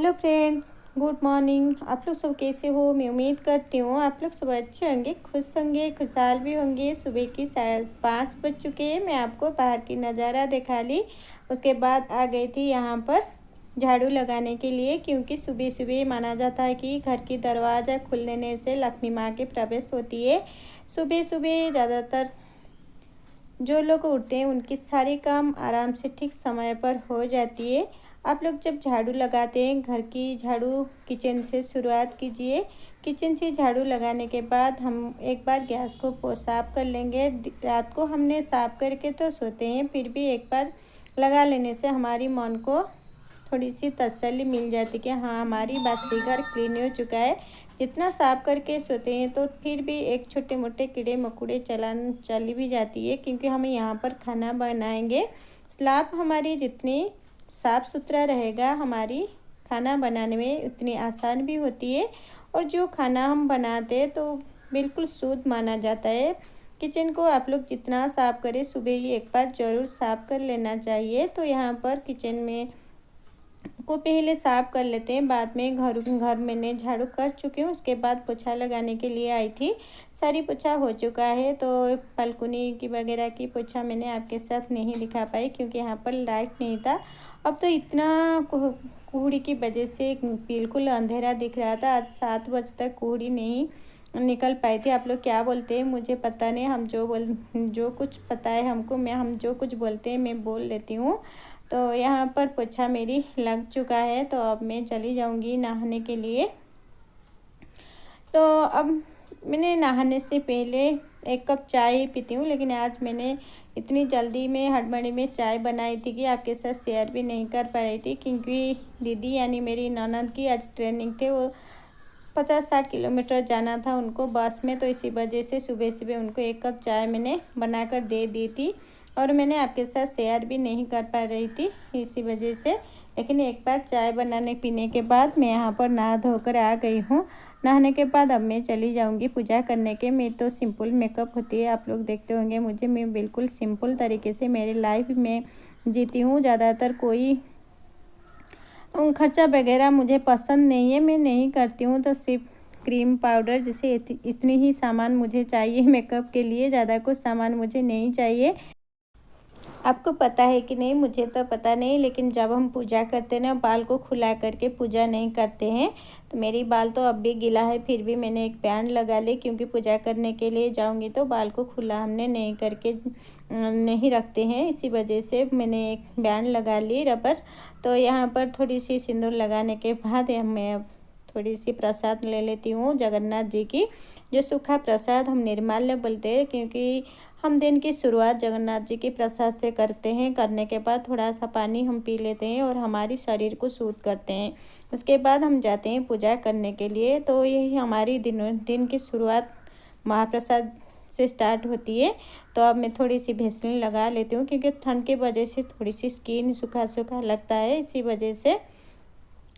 Hello friends, good morning. आप लोग सब कैसे हो? मैं उम्मीद करती हूँ आप लोग सब अच्छे होंगे, खुश होंगे, खुशहाल भी होंगे। सुबह की 5:30 बज चुके हैं। मैं आपको बाहर की नज़ारा दिखा ली। उसके बाद आ गई थी यहाँ पर झाड़ू लगाने के लिए, क्योंकि सुबह सुबह माना जाता है कि घर की दरवाज़ा खुल देने से लक्ष्मी माँ की प्रवेश होती है। सुबह सुबह ज़्यादातर जो लोग उठते हैं उनकी सारी काम आराम से ठीक समय पर हो जाती है। आप लोग जब झाड़ू लगाते हैं, घर की झाड़ू किचन से शुरुआत कीजिए। किचन से झाड़ू लगाने के बाद हम एक बार गैस को साफ़ कर लेंगे। रात को हमने साफ़ करके तो सोते हैं, फिर भी एक बार लगा लेने से हमारी मन को थोड़ी सी तसल्ली मिल जाती कि हाँ, हमारी बासी घर क्लीन हो चुका है। जितना साफ करके सोते हैं तो फिर भी एक छोटे मोटे कीड़े मकोड़े चली भी जाती है, क्योंकि हम यहाँ पर खाना बनाएंगे। स्लैब हमारी जितनी साफ़ सुथरा रहेगा, हमारी खाना बनाने में उतनी आसान भी होती है। और जो खाना हम बनाते हैं तो बिल्कुल शुद्ध माना जाता है। किचन को आप लोग जितना साफ़ करें, सुबह ही एक बार ज़रूर साफ़ कर लेना चाहिए। तो यहाँ पर किचन में को पहले साफ़ कर लेते हैं, बाद में घर मैंने झाड़ू कर चुकी हूँ। उसके बाद पोछा लगाने के लिए आई थी। सारी पोछा हो चुका है, तो बालकनी की वगैरह की पोछा मैंने आपके साथ नहीं दिखा पाई, क्योंकि यहाँ पर लाइट नहीं था। अब तो इतना कोहड़ी की वजह से बिल्कुल अंधेरा दिख रहा था। आज 7 बजे तक कोहड़ी नहीं निकल पाई थी। आप लोग क्या बोलते हैं मुझे पता नहीं। हम जो कुछ पता है हमको, हम जो कुछ बोलते हैं मैं बोल लेती हूँ। तो यहाँ पर पोछा मेरी लग चुका है, तो अब मैं चली जाऊँगी नहाने के लिए। तो अब मैंने नहाने से पहले 1 कप चाय पीती हूँ, लेकिन आज मैंने इतनी जल्दी में हड़बड़ी में चाय बनाई थी कि आपके साथ शेयर भी नहीं कर पा रही थी, क्योंकि दीदी यानी मेरी ननद की आज ट्रेनिंग थे। वो 50-60 किलोमीटर जाना था उनको बस में, तो इसी वजह से सुबह सुबह उनको 1 कप चाय मैंने बनाकर दे दी थी, और मैंने आपके साथ शेयर भी नहीं कर पा रही थी इसी वजह से। लेकिन एक बार चाय बनाने पीने के बाद मैं यहाँ पर नहा धोकर आ गई हूँ। नहाने के बाद अब मैं चली जाऊँगी पूजा करने के। मैं तो सिंपल मेकअप होती है, आप लोग देखते होंगे मुझे। मैं बिल्कुल सिंपल तरीके से मेरी लाइफ में जीती हूँ। ज़्यादातर कोई खर्चा वगैरह मुझे पसंद नहीं है, मैं नहीं करती हूँ। तो सिर्फ क्रीम पाउडर जैसे इतनी ही सामान मुझे चाहिए मेकअप के लिए, ज़्यादा कुछ सामान मुझे नहीं चाहिए। आपको पता है कि नहीं मुझे तो पता नहीं, लेकिन जब हम पूजा करते हैं ना, बाल को खुला करके पूजा नहीं करते हैं। तो मेरी बाल तो अब भी गीला है, फिर भी मैंने एक बैंड लगा ली, क्योंकि पूजा करने के लिए जाऊंगी तो बाल को खुला हमने नहीं करके नहीं रखते हैं। इसी वजह से मैंने एक बैंड लगा ली रबर। तो यहाँ पर थोड़ी सी सिंदूर लगाने के बाद मैं थोड़ी सी प्रसाद ले लेती हूँ जगन्नाथ जी की, जो सूखा प्रसाद हम निर्माल्य बोलते हैं, क्योंकि हम दिन की शुरुआत जगन्नाथ जी के प्रसाद से करते हैं। करने के बाद थोड़ा सा पानी हम पी लेते हैं और हमारी शरीर को शुद्ध करते हैं। उसके बाद हम जाते हैं पूजा करने के लिए। तो यही हमारी दिन की शुरुआत महाप्रसाद से स्टार्ट होती है। तो अब मैं थोड़ी सी भेसलीन लगा लेती हूँ, क्योंकि ठंड की वजह से थोड़ी सी स्किन सूखा सूखा लगता है। इसी वजह से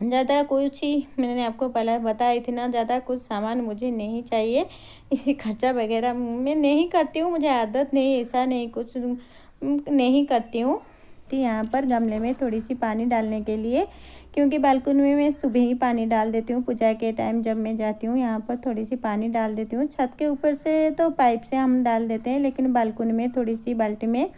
ज़्यादा कुछ ही मैंने आपको पहले बताई थी ना, ज़्यादा कुछ सामान मुझे नहीं चाहिए। इसी खर्चा वगैरह मैं नहीं करती हूँ, मुझे आदत नहीं, ऐसा नहीं कुछ नहीं करती हूँ। तो यहाँ पर गमले में थोड़ी सी पानी डालने के लिए, क्योंकि बालकनी में मैं सुबह ही पानी डाल देती हूँ पूजा के टाइम। जब मैं जाती हूँ यहाँ पर थोड़ी सी पानी डाल देती हूँ। छत के ऊपर से तो पाइप से हम डाल देते हैं, लेकिन बालकनी में थोड़ी सी बाल्टी में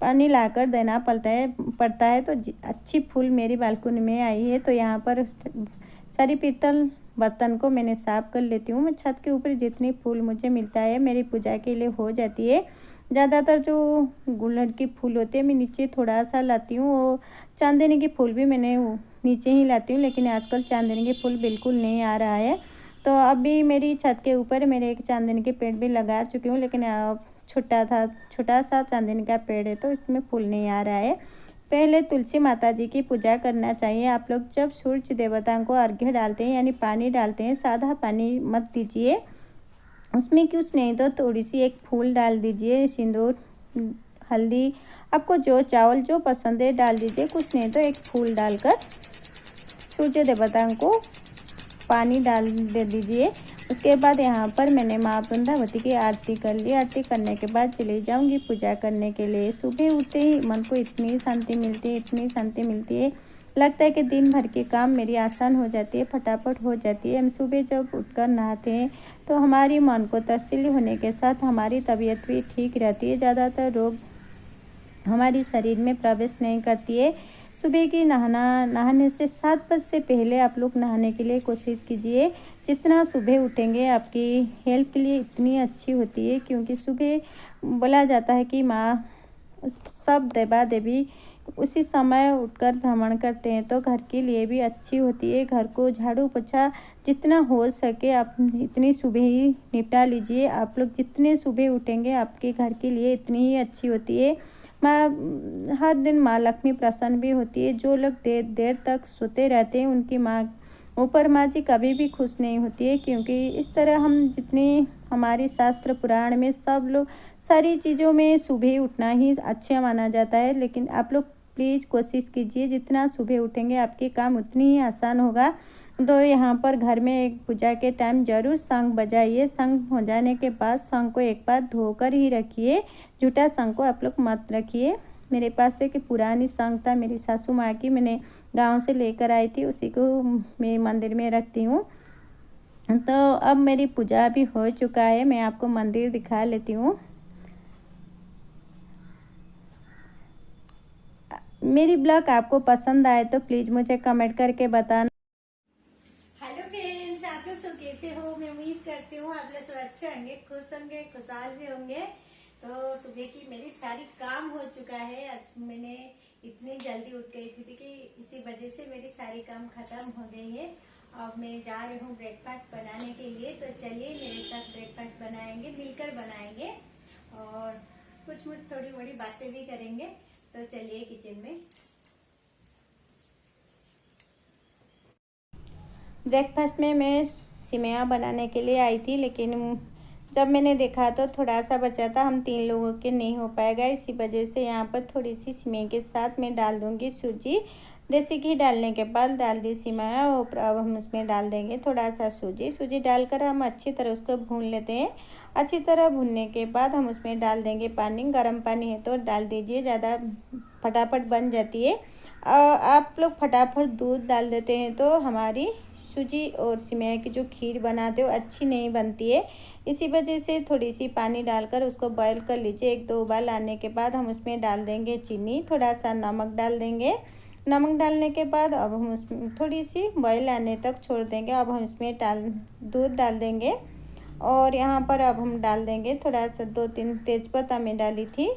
पानी लाकर देना पड़ता है। तो अच्छी फूल मेरी बालकनी में आई है। तो यहाँ पर सारी पीतल बर्तन को मैंने साफ़ कर लेती हूँ। मैं छत के ऊपर जितनी फूल मुझे मिलता है मेरी पूजा के लिए हो जाती है। ज़्यादातर जो गुड़हल के फूल होते हैं मैं नीचे थोड़ा सा लाती हूँ, और चांदनी के फूल भी मैंने नीचे ही लाती हूँ, लेकिन आजकल चांदनी के फूल बिल्कुल नहीं आ रहा है। तो अभी मेरी छत के ऊपर मेरे एक चांदनी के पेड़ भी लगा चुकी हूँ, लेकिन छोटा सा चांदनी का पेड़ है, तो इसमें फूल नहीं आ रहा है। पहले तुलसी माता जी की पूजा करना चाहिए। आप लोग जब सूर्य देवता को अर्घ्य डालते हैं यानी पानी डालते हैं, सादा पानी मत दीजिए, उसमें कुछ नहीं तो थोड़ी सी एक फूल डाल दीजिए, सिंदूर, हल्दी, आपको जो चावल जो पसंद है डाल दीजिए। कुछ नहीं तो एक फूल डालकर सूर्य देवता को पानी डाल दे दीजिए। उसके बाद यहाँ पर मैंने माँ वृंदावती की आरती कर ली। आरती करने के बाद चली जाऊँगी पूजा करने के लिए। सुबह उठते ही मन को इतनी शांति मिलती है, इतनी शांति मिलती है। लगता है कि दिन भर के काम मेरी आसान हो जाती है, फटाफट हो जाती है। हम सुबह जब उठकर नहाते हैं तो हमारी मन को तसल्ली होने के साथ हमारी तबीयत भी ठीक रहती है। ज़्यादातर रोग हमारी शरीर में प्रवेश नहीं करती है। सुबह की नहाने से 7 बजे से पहले आप लोग नहाने के लिए कोशिश कीजिए। जितना सुबह उठेंगे आपकी हेल्थ के लिए इतनी अच्छी होती है, क्योंकि सुबह बोला जाता है कि माँ सब देवा देवी उसी समय उठकर भ्रमण करते हैं, तो घर के लिए भी अच्छी होती है। घर को झाड़ू पोछा जितना हो सके आप इतनी सुबह ही निपटा लीजिए। आप लोग जितने सुबह उठेंगे आपके घर के लिए इतनी ही अच्छी होती है। माँ हर दिन माँ लक्ष्मी प्रसन्न भी होती है। जो लोग देर देर तक सोते रहते हैं उनकी माँ ऊपर माँ जी कभी भी खुश नहीं होती है, क्योंकि इस तरह हम जितनी हमारी शास्त्र पुराण में सब लोग सारी चीज़ों में सुबह उठना ही अच्छा माना जाता है। लेकिन आप लोग प्लीज़ कोशिश कीजिए, जितना सुबह उठेंगे आपके काम उतनी ही आसान होगा। तो यहाँ पर घर में एक पूजा के टाइम ज़रूर शंख बजाइए। शंख हो जाने के बाद शंख को एक बार धोकर ही रखिए, झूठा शंख को आप लोग मत रखिए। मेरे पास तो एक पुरानी शंख था मेरी सासू माँ की, मैंने गांव से लेकर आई थी, उसी को मैं मंदिर में रखती हूँ। तो अब मेरी पूजा भी हो चुका है, मैं आपको मंदिर दिखा लेती हूँ। मेरी ब्लॉग आपको पसंद आए तो प्लीज़ मुझे कमेंट करके बताना। हेलो फ्रेंड्स, आप लोग सब कैसे हो? मैं उम्मीद करती हूँ आप लोग सब अच्छे होंगे, खुश होंगे, खुशहाल भी होंगे। तो सुबह की मेरी सारी काम हो चुका है। आज मैंने इतनी जल्दी उठ गई थी कि इसी वजह से मेरी सारी काम खत्म हो गई है। अब मैं जा रही हूँ ब्रेकफास्ट बनाने के लिए। तो चलिए मेरे साथ ब्रेकफास्ट बनाएंगे, मिलकर बनाएंगे और कुछ थोड़ी बड़ी बातें भी करेंगे। तो चलिए किचन में। ब्रेकफास्ट में मैं सिमया बनाने के लिए आई थी, लेकिन जब मैंने देखा तो थोड़ा सा बचा था, हम 3 लोगों के नहीं हो पाएगा। इसी वजह से यहाँ पर थोड़ी सी सिमया के साथ मैं डाल दूँगी सूजी। देसी घी डालने के बाद डाल दी सिमया और अब हम उसमें डाल देंगे थोड़ा सा सूजी डालकर हम अच्छी तरह उसको भून लेते हैं। अच्छी तरह भूनने के बाद हम उसमें डाल देंगे पानी। गर्म पानी है तो डाल दीजिए, ज़्यादा फटाफट बन जाती है। आप लोग फटाफट दूध डाल देते हैं तो हमारी सूजी और सिमया की जो खीर बनाते हो अच्छी नहीं बनती है। इसी वजह से थोड़ी सी पानी डालकर उसको बॉईल कर लीजिए। 1-2 उबाल आने के बाद हम उसमें डाल देंगे चीनी, थोड़ा सा नमक डाल देंगे। नमक डालने के बाद अब हम उसमें थोड़ी सी बॉईल आने तक छोड़ देंगे। अब हम इसमें दूध डाल देंगे और यहाँ पर अब हम डाल देंगे थोड़ा सा 2-3 तेज़पत्ता मैं डाली थी।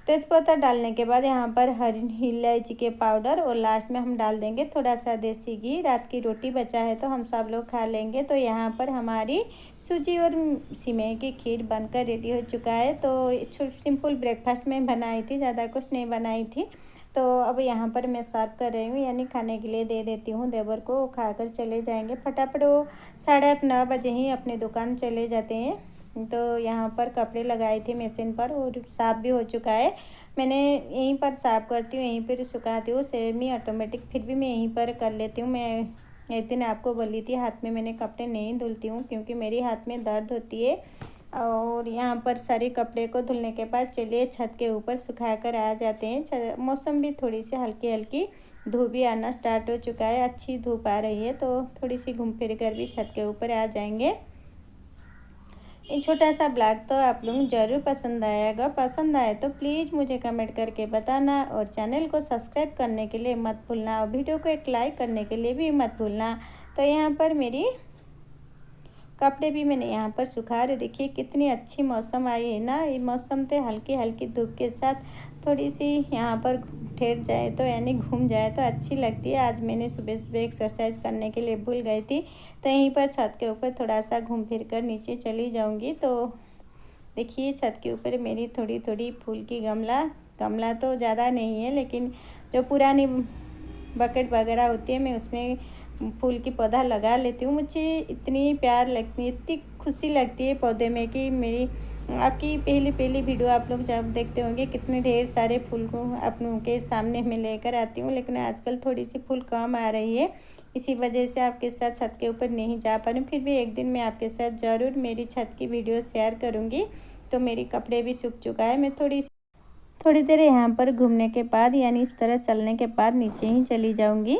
तेज़पत्ता डालने के बाद यहाँ पर हरी इलायची के पाउडर और लास्ट में हम डाल देंगे थोड़ा सा देसी घी। रात की रोटी बचा है तो हम सब लोग खा लेंगे। तो यहाँ पर हमारी सूजी और सिमया की खीर बनकर रेडी हो चुका है। तो सिंपल ब्रेकफास्ट में बनाई थी, ज़्यादा कुछ नहीं बनाई थी। तो अब यहाँ पर मैं सर्व कर रही हूँ, यानी खाने के लिए दे देती हूँ देवर को, खाकर चले जाएंगे फटाफट। वो 8:30-9 बजे ही अपनी दुकान चले जाते हैं। तो यहाँ पर कपड़े लगाए थे मशीन पर और साफ़ भी हो चुका है। मैंने यहीं पर साफ़ करती हूँ, यहीं पर सुखाती हूँ, सेमी ऑटोमेटिक फिर भी मैं यहीं पर कर लेती हूँ। मैं एक दिन आपको बोली थी हाथ में मैंने कपड़े नहीं धुलती हूँ, क्योंकि मेरी हाथ में दर्द होती है। और यहाँ पर सारे कपड़े को धुलने के बाद चलिए छत के ऊपर सुखा कर आ जाते हैं। मौसम भी थोड़ी सी हल्की हल्की धूप भी आना स्टार्ट हो चुका है, अच्छी धूप आ रही है। तो थोड़ी सी घूम फिर कर भी छत के ऊपर आ जाएंगे। एक छोटा सा ब्लॉग तो आप लोगों को ज़रूर पसंद आएगा। पसंद आए तो प्लीज़ मुझे कमेंट करके बताना और चैनल को सब्सक्राइब करने के लिए मत भूलना और वीडियो को एक लाइक करने के लिए भी मत भूलना। तो यहाँ पर मेरी कपड़े भी मैंने यहाँ पर सुखा रहे, देखिए कितनी अच्छी मौसम आई है ना। ये मौसम तो हल्की हल्की धूप के साथ थोड़ी सी यहाँ पर ठहर जाए तो यानी घूम जाए तो अच्छी लगती है। आज मैंने सुबह सुबह एक्सरसाइज करने के लिए भूल गई थी, तो यहीं पर छत के ऊपर थोड़ा सा घूम फिर कर नीचे चली जाऊंगी। तो देखिए छत के ऊपर मेरी थोड़ी थोड़ी फूल की गमला तो ज़्यादा नहीं है, लेकिन जो पुरानी बकेट वगैरह होती है मैं उसमें फूल की पौधा लगा लेती हूँ। मुझे इतनी प्यार लगती है, इतनी खुशी लगती है पौधे में कि मेरी आपकी पहली वीडियो आप लोग जब देखते होंगे कितने ढेर सारे फूल को अपनों के सामने में लेकर आती हूँ। लेकिन आजकल थोड़ी सी फूल कम आ रही है, इसी वजह से आपके साथ छत के ऊपर नहीं जा पा रही हूँ। फिर भी एक दिन मैं आपके साथ ज़रूर मेरी छत की वीडियो शेयर करूँगी। तो मेरे कपड़े भी सूख चुका है, मैं थोड़ी थोड़ी देर यहाँ पर घूमने के बाद यानी इस तरह चलने के बाद नीचे ही चली जाऊँगी।